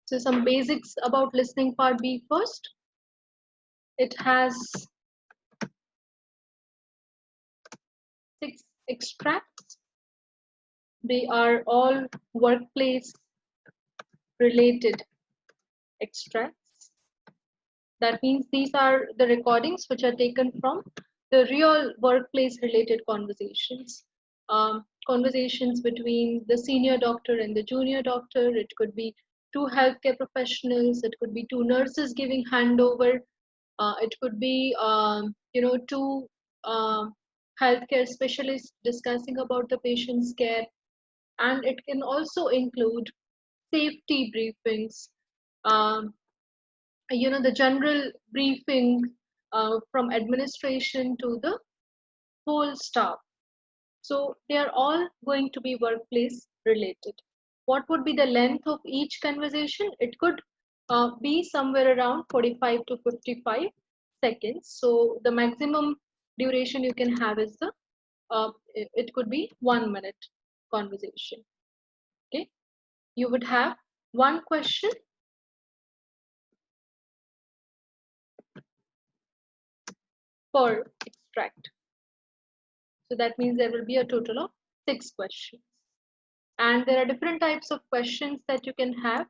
So some basics about listening part B first. It has 6 extracts. They are all workplace related extracts. That means these are the recordings which are taken from the real workplace related conversations. Conversations between the senior doctor and the junior doctor. It could be two healthcare professionals. It could be two nurses giving handover. It could be, two healthcare specialists discussing about the patient's care. And it can also include safety briefings, um, the general briefing from administration to the whole staff. So they are all going to be workplace related. What would be the length of each conversation? It could be somewhere around 45 to 55 seconds. So the maximum duration you can have is it could be 1 minute conversation. Okay, you would have one question per extract. So that means there will be a total of 6 questions. And there are different types of questions that you can have.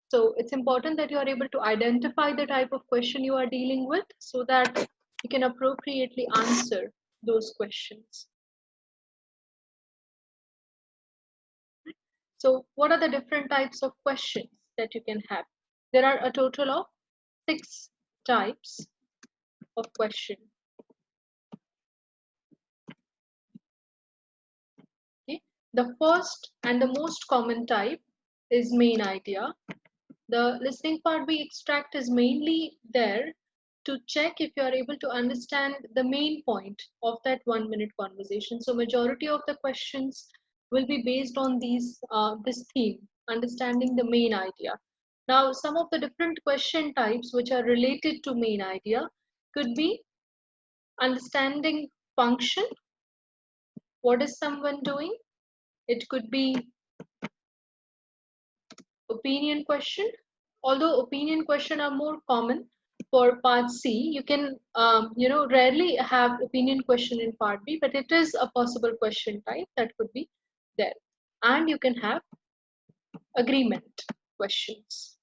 So it's important that you are able to identify the type of question you are dealing with so that you can appropriately answer those questions. So what are the different types of questions that you can have? There are a total of 6 types of question. Okay. The first and the most common type is main idea. The listening part B extract is mainly there to check if you are able to understand the main point of that 1 minute conversation. So majority of the questions will be based on this theme, understanding the main idea. Now, some of the different question types which are related to main idea could be understanding function. What is someone doing? It could be opinion question. Although opinion question are more common for part C, you can rarely have opinion question in part B, but it is a possible question type that could be there. And you can have agreement questions.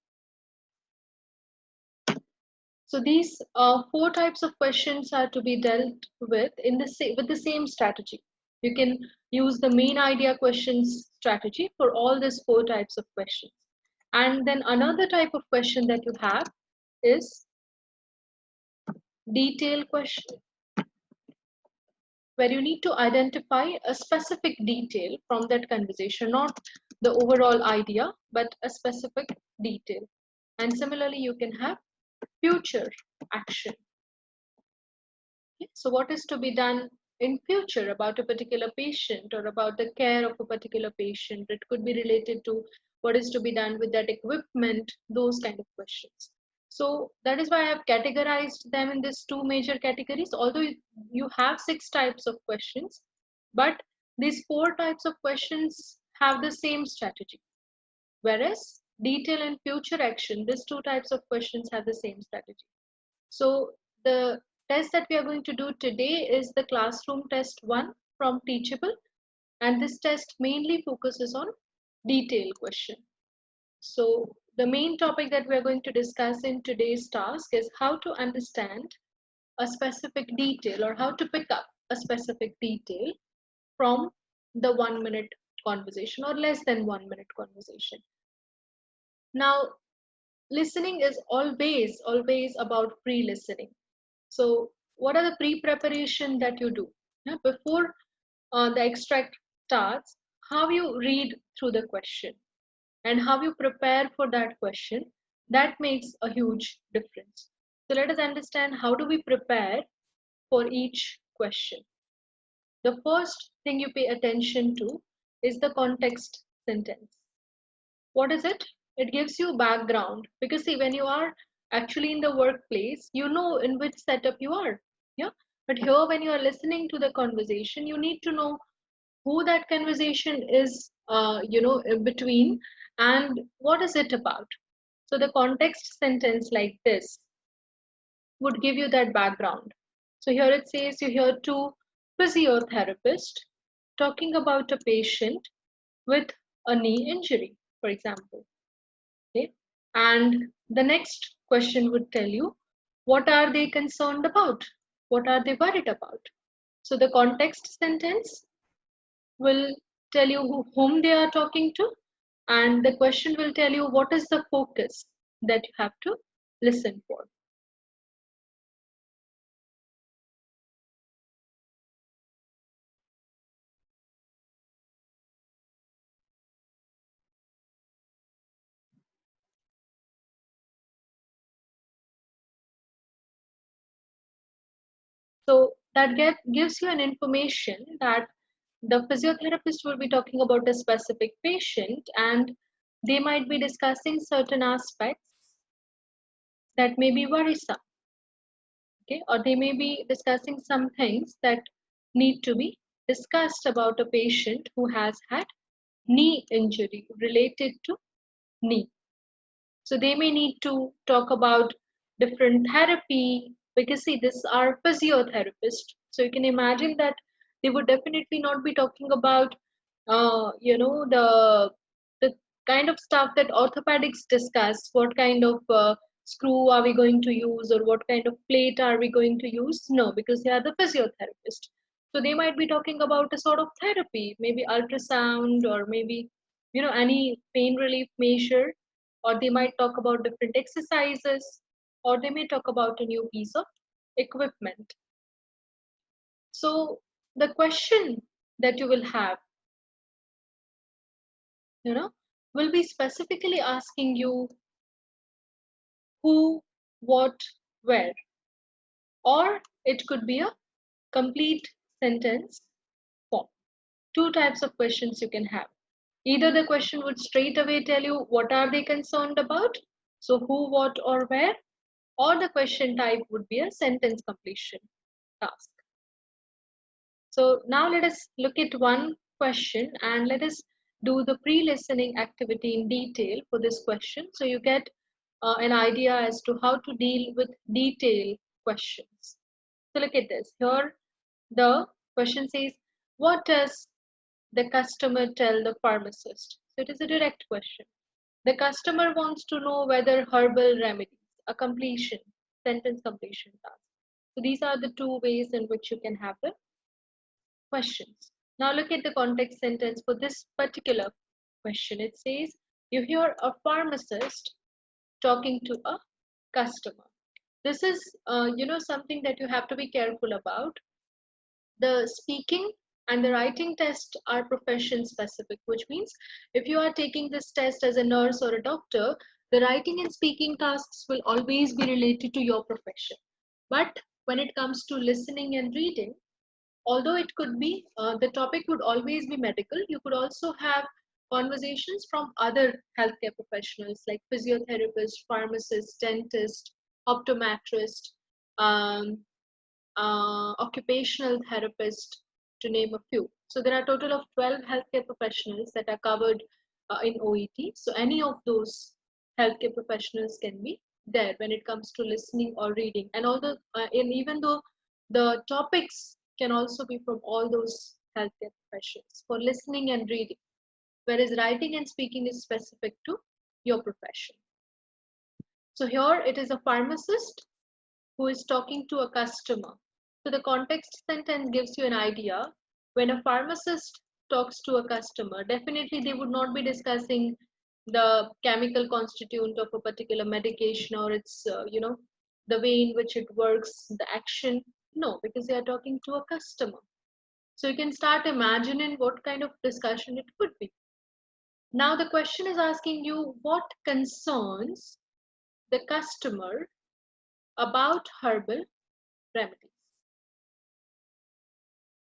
So these 4 types of questions are to be dealt with with the same strategy. You can use the main idea questions strategy for all these 4 types of questions. And then another type of question that you have is detail question, where you need to identify a specific detail from that conversation, not the overall idea, but a specific detail. And similarly, you can have future action. Okay. So what is to be done in future about a particular patient or about the care of a particular patient? It could be related to what is to be done with that equipment, those kind of questions. So that is why I have categorized them in these 2 major categories. Although you have 6 types of questions, but these 4 types of questions have the same strategy. Whereas detail and future action, these 2 types of questions have the same strategy. So the test that we are going to do today is the classroom test 1 from Teachable, and this test mainly focuses on detail question. So the main topic that we are going to discuss in today's task is how to understand a specific detail or how to pick up a specific detail from the 1 minute conversation or less than 1 minute conversation. Now, listening is always about pre-listening. So what are the pre-preparation that you do? Before the extract starts, how you read through the question and how you prepare for that question, that makes a huge difference. So let us understand how do we prepare for each question. The first thing you pay attention to is the context sentence. What is it? It gives you background, because see, when you are actually in the workplace, you know in which setup you are. Yeah. But here, when you are listening to the conversation, you need to know who that conversation is, in between, and what is it about. So the context sentence like this would give you that background. So here it says you hear two physiotherapists talking about a patient with a knee injury, for example. Okay? And the next question would tell you, what are they concerned about? What are they worried about? So the context sentence will tell you whom they are talking to, and the question will tell you what is the focus that you have to listen for. So that gives you an information that the physiotherapist will be talking about a specific patient, and they might be discussing certain aspects that may be worrisome, okay, or they may be discussing some things that need to be discussed about a patient who has had knee injury related to knee. So they may need to talk about different therapy, because see, these are physiotherapists. So you can imagine that they would definitely not be talking about, the kind of stuff that orthopedics discuss. What kind of screw are we going to use, or what kind of plate are we going to use? No, because they are the physiotherapist. So they might be talking about a sort of therapy, maybe ultrasound, or maybe any pain relief measure, or they might talk about different exercises, or they may talk about a new piece of equipment. So the question that you will have, you know, will be specifically asking you who, what, where, or it could be a complete sentence form. Two types of questions you can have. Either the question would straight away tell you what are they concerned about, so who, what, or where, or the question type would be a sentence completion task. So now let us look at one question, and let us do the pre-listening activity in detail for this question, so you get an idea as to how to deal with detailed questions. So look at this. Here the question says, what does the customer tell the pharmacist? So it is a direct question. The customer wants to know whether herbal remedies, a completion, sentence completion task. So these are the two ways in which you can have the questions. Now look at the context sentence for this particular question. It says, you hear a pharmacist talking to a customer. This is, something that you have to be careful about. The speaking and the writing test are profession specific, which means if you are taking this test as a nurse or a doctor, the writing and speaking tasks will always be related to your profession. But when it comes to listening and reading, although it could be, the topic would always be medical, you could also have conversations from other healthcare professionals like physiotherapists, pharmacists, dentists, optometrists, um, occupational therapist, to name a few. So there are a total of 12 healthcare professionals that are covered in OET. So any of those healthcare professionals can be there when it comes to listening or reading. And although, and even though the topics can also be from all those healthcare professions for listening and reading, whereas writing and speaking is specific to your profession. So here it is a pharmacist who is talking to a customer. So the context sentence gives you an idea. When a pharmacist talks to a customer, definitely they would not be discussing the chemical constituent of a particular medication, or its, the way in which it works, the action. No, because they are talking to a customer. So you can start imagining what kind of discussion it could be. Now the question is asking you what concerns the customer about herbal remedies.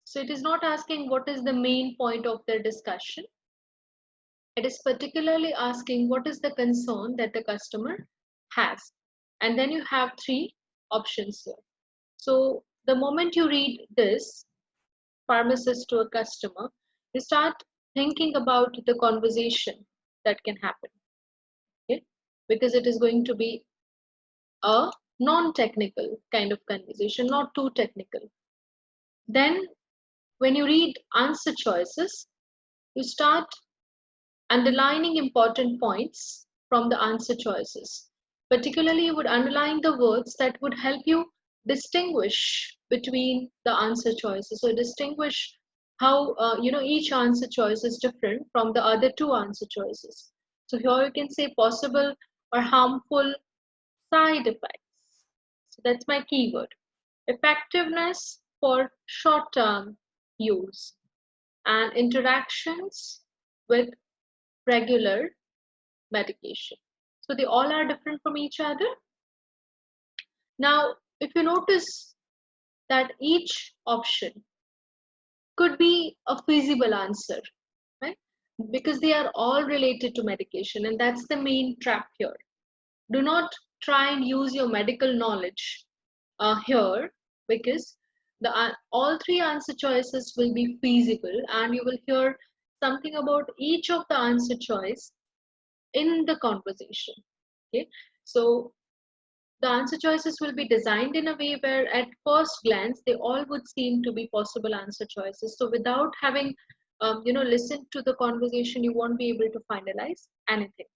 So it is not asking what is the main point of their discussion. It is particularly asking what is the concern that the customer has. And then you have three options here. So the moment you read this, pharmacist to a customer, You start thinking about the conversation that can happen, okay? Because it is going to be a non-technical kind of conversation, not too technical. Then when you read answer choices, you start underlining important points from the answer choices. Particularly, you would underline the words that would help you distinguish between the answer choices, or distinguish how each answer choice is different from the other two answer choices. So here you can say possible or harmful side effects. So that's my keyword. Effectiveness for short-term use and interactions with regular medication. So they all are different from each other. Now, if you notice that each option could be a feasible answer, right? Because they are all related to medication, and that's the main trap here. Do not try and use your medical knowledge here, because all three answer choices will be feasible, and you will hear something about each of the answer choice in the conversation. Okay, so the answer choices will be designed in a way where at first glance they all would seem to be possible answer choices. So without having listened to the conversation, you won't be able to finalize anything.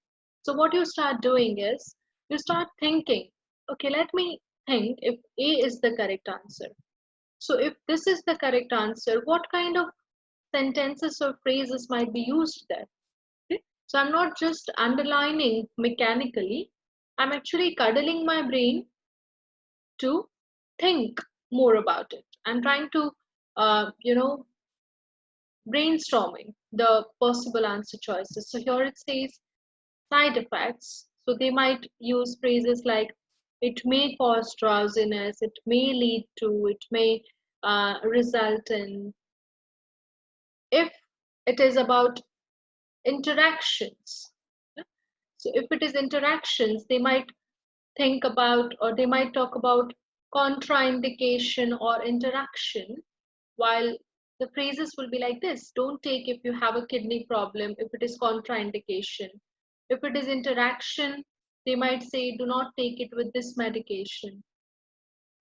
So what you start doing is you start thinking, okay, let me think if A is the correct answer. So if this is the correct answer, what kind of sentences or phrases might be used there? Okay? So I'm not just underlining mechanically, I'm actually cuddling my brain to think more about it. I'm trying to, brainstorming the possible answer choices. So here it says side effects. So they might use phrases like it may cause drowsiness, it may lead to, it may result in. If it is about interactions, yeah, so if it is interactions, they might think about, or they might talk about contraindication or interaction, while the phrases will be like this: don't take if you have a kidney problem, if it is contraindication. If it is interaction, they might say do not take it with this medication.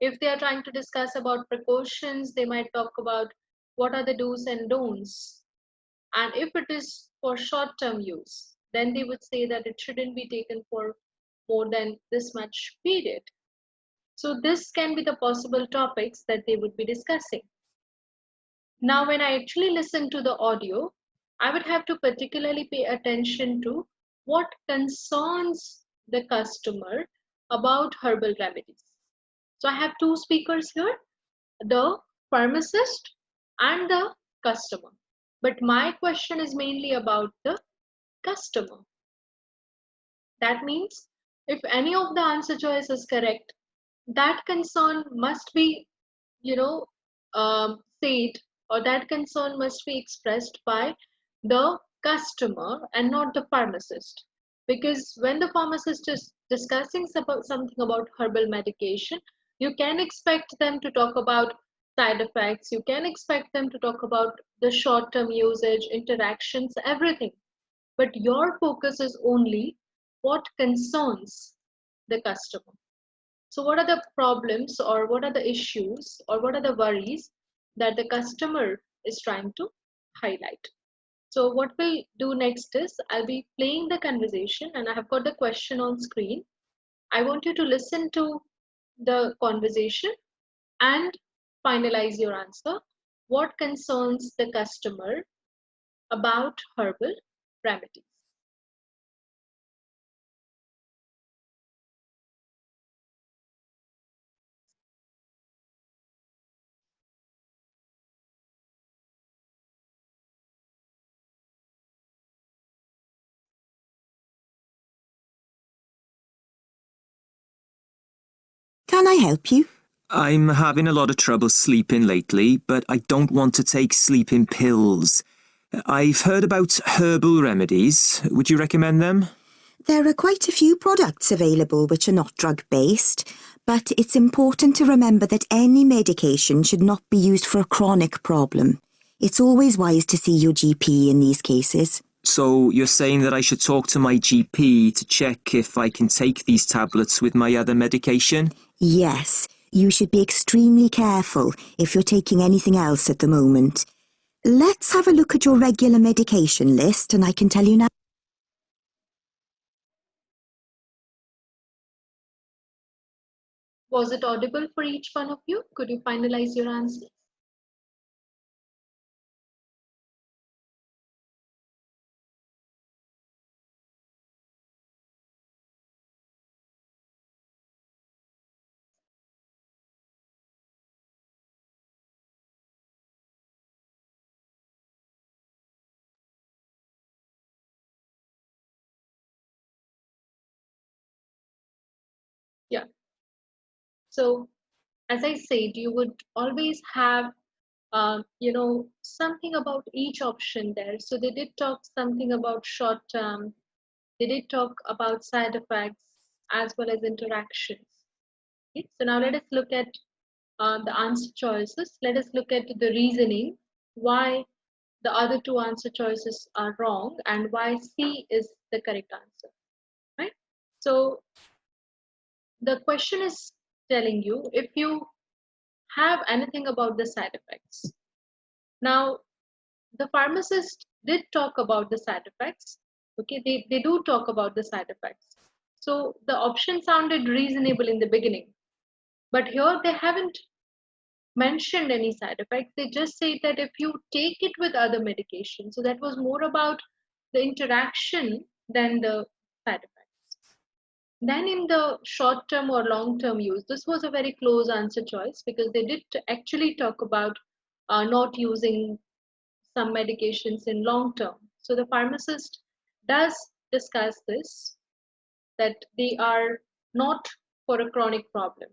If they are trying to discuss about precautions, they might talk about what are the do's and don'ts. And if it is for short term use, then they would say that it shouldn't be taken for more than this much period. So this can be the possible topics that they would be discussing. Now, when I actually listen to the audio, I would have to particularly pay attention to what concerns the customer about herbal remedies. So I have two speakers here, the pharmacist and the customer. But my question is mainly about the customer. That means if any of the answer choice is correct, that concern must be, you know, said, or that concern must be expressed by the customer and not the pharmacist. Because when the pharmacist is discussing something about herbal medication, you can expect them to talk about side effects, you can expect them to talk about the short term usage, interactions, everything. But your focus is only what concerns the customer. So, what are the problems, or what are the issues, or what are the worries that the customer is trying to highlight? So, what we'll do next is I'll be playing the conversation, and I have got the question on screen. I want you to listen to the conversation and finalize your answer. What concerns the customer about herbal remedies? Can I help you? I'm having a lot of trouble sleeping lately, but I don't want to take sleeping pills. I've heard about herbal remedies. Would you recommend them? There are quite a few products available which are not drug-based, but it's important to remember that any medication should not be used for a chronic problem. It's always wise to see your GP in these cases. So you're saying that I should talk to my GP to check if I can take these tablets with my other medication? Yes, you should be extremely careful if you're taking anything else at the moment. Let's have a look at your regular medication list and I can tell you now. Was it audible for each one of you? Could you finalize your answers? Yeah. So, as I said, you would always have, something about each option there. So they did talk something about short term. They did talk about side effects as well as interactions. Okay? So now let us look at the answer choices. Let us look at the reasoning why the other two answer choices are wrong and why C is the correct answer. Right? So the question is telling you if you have anything about the side effects. Now, the pharmacist did talk about the side effects. Okay, they do talk about the side effects. So the option sounded reasonable in the beginning, but here they haven't mentioned any side effects. They just say that if you take it with other medications, so that was more about the interaction than the side effects. Then in the short term or long term use, this was a very close answer choice because they did actually talk about not using some medications in long term. So the pharmacist does discuss this, that they are not for a chronic problem.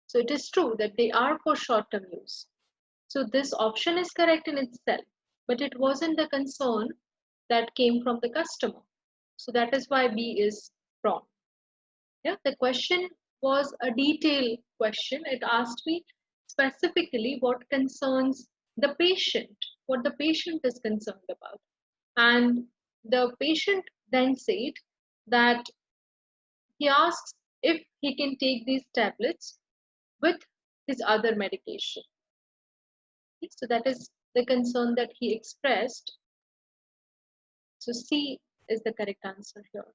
So it is true that they are for short term use. So this option is correct in itself, but it wasn't the concern that came from the customer. So that is why B is wrong. Yeah, the question was a detailed question. It asked me specifically what concerns the patient, what the patient is concerned about. And the patient then said that he asks if he can take these tablets with his other medication. So that is the concern that he expressed. So C is the correct answer here.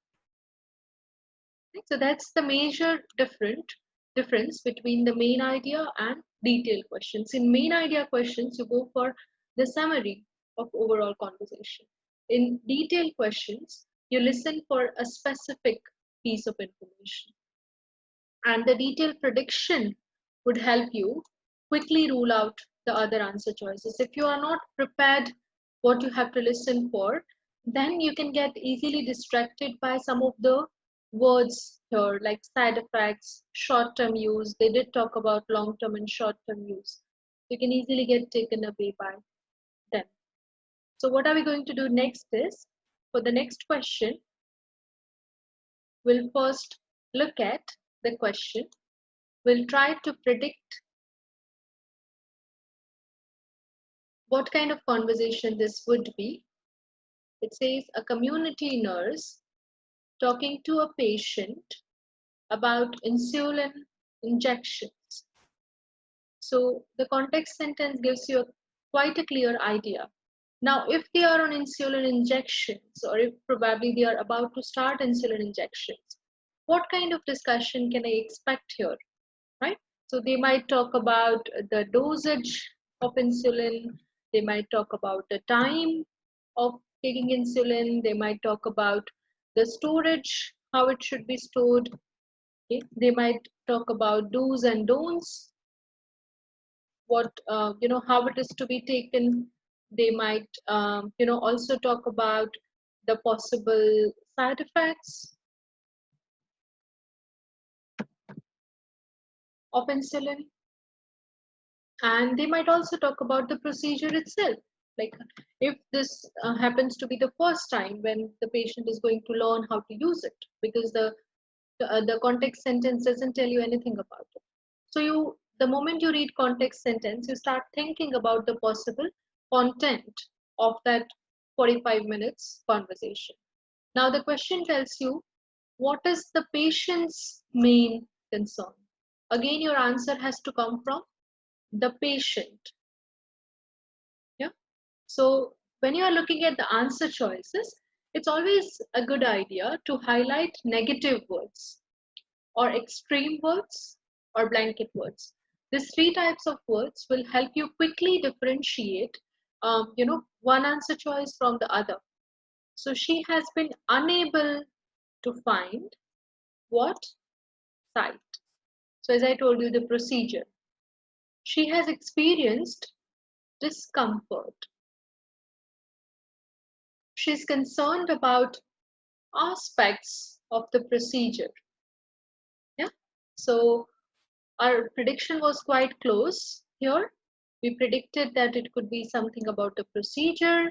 So that's the major difference between the main idea and detailed questions. In main idea questions, you go for the summary of overall conversation. In detailed questions, you listen for a specific piece of information. And the detailed prediction would help you quickly rule out the other answer choices. If you are not prepared what you have to listen for, then you can get easily distracted by some of the words here like side effects, short-term use. They did talk about long-term and short-term use. You can easily get taken away by them. So what are we going to do next is, for the next question, we'll first look at the question. We'll try to predict what kind of conversation this would be. It says a community nurse talking to a patient about insulin injections. So the context sentence gives you quite a clear idea. Now, if they are on insulin injections, or if probably they are about to start insulin injections, what kind of discussion can I expect here, right? So they might talk about the dosage of insulin, they might talk about the time of taking insulin, they might talk about the storage, how it should be stored. Okay? They might talk about do's and don'ts, what how it is to be taken. They might also talk about the possible side effects of insulin, and they might also talk about the procedure itself, like if this happens to be the first time when the patient is going to learn how to use it, because the context sentence doesn't tell you anything about it. So you the moment you read context sentence, you start thinking about the possible content of that 45 minutes conversation. Now the question tells you, what is the patient's main concern? Again, your answer has to come from the patient. Yeah. So when you are looking at the answer choices, it's always a good idea to highlight negative words or extreme words or blanket words. These three types of words will help you quickly differentiate, one answer choice from the other. So she has been unable to find what site. So as I told you, the procedure. She has experienced discomfort. She's concerned about aspects of the procedure. Yeah. So our prediction was quite close here. We predicted that it could be something about the procedure.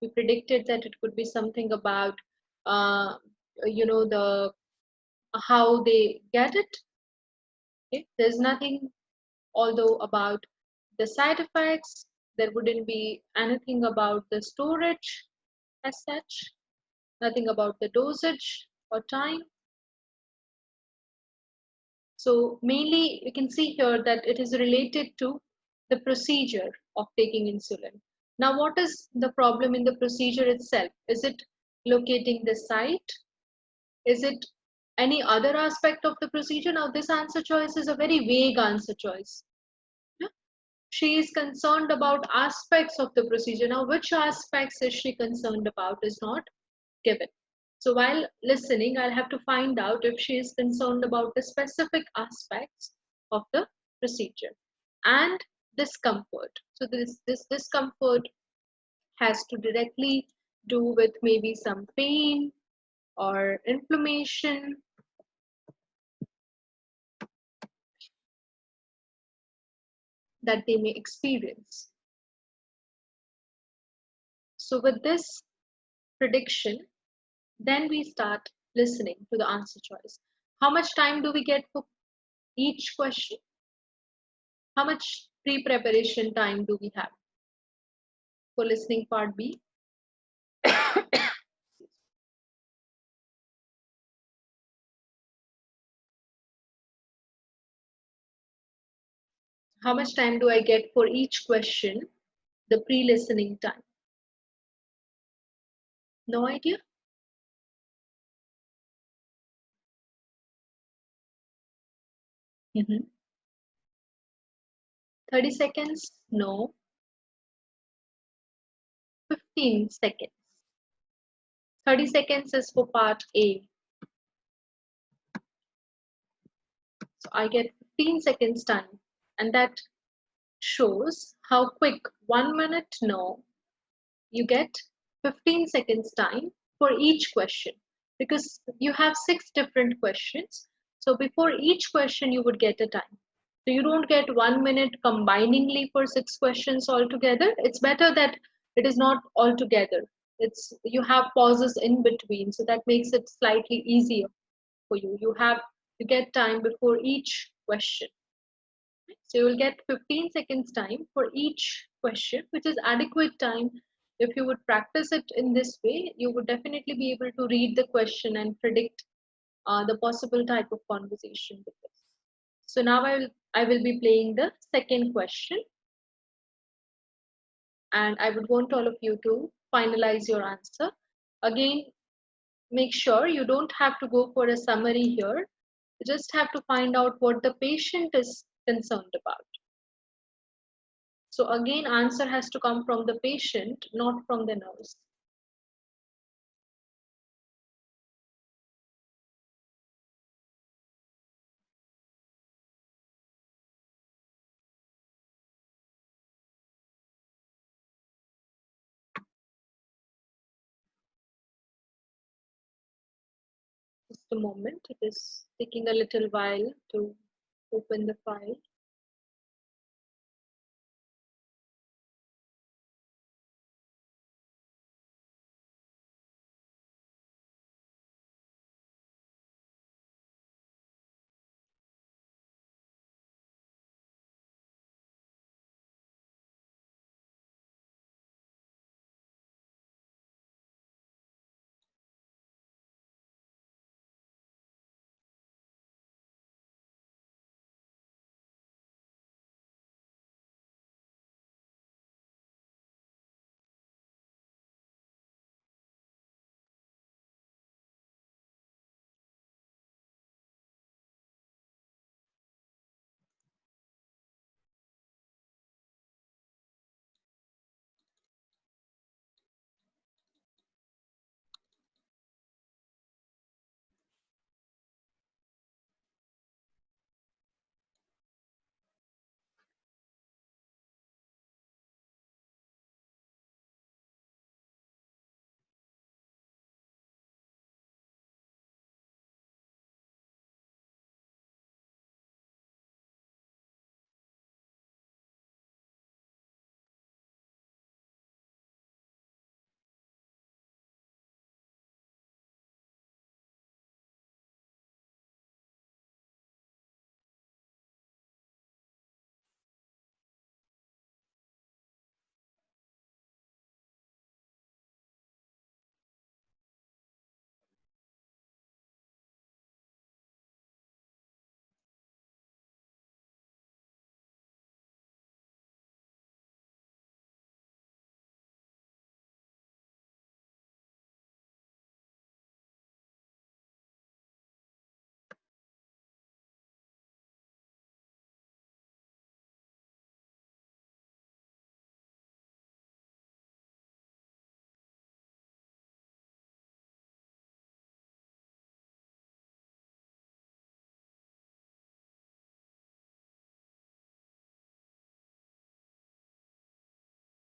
We predicted that it could be something about, the how they get it. Okay? There's nothing, although about the side effects. There wouldn't be anything about the storage as such. Nothing about the dosage or time. So mainly you can see here that it is related to the procedure of taking insulin. Now, what is the problem in the procedure itself? Is it locating the site? Is it any other aspect of the procedure? Now, this answer choice is a very vague answer choice. Yeah? She is concerned about aspects of the procedure. Now, which aspects is she concerned about is not given. So while listening, I'll have to find out if she is concerned about the specific aspects of the procedure and discomfort. So this discomfort has to directly do with maybe some pain or inflammation that they may experience. So with this prediction, then we start listening to the answer choice. How much time do we get for each question? How much pre-preparation time do we have for listening part B? How much time do I get for each question, the pre-listening time? No idea? Mm-hmm. 30 seconds? No. 15 seconds. 30 seconds is for part A. So I get 15 seconds time, and that shows how quick 1 minute. No, you get 15 seconds time for each question because you have 6 different questions. So before each question you would get a time. So you don't get 1 minute combiningly for 6 questions altogether. It's better that it is not all together. It's you have pauses in between, so that makes it slightly easier for you. You get time before each question. So you will get 15 seconds time for each question, which is adequate time. If you would practice it in this way, you would definitely be able to read the question and predict the possible type of conversation with this. So now I will be playing the second question, and I would want all of you to finalize your answer. Again, make sure you don't have to go for a summary here. You just have to find out what the patient is concerned about. So again, answer has to come from the patient, not from the nurse. Just a moment, it is taking a little while to open the file.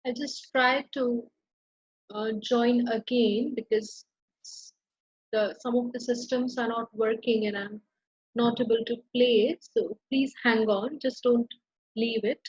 I just try to join again because some of the systems are not working and I'm not able to play it. So please hang on, just don't leave it.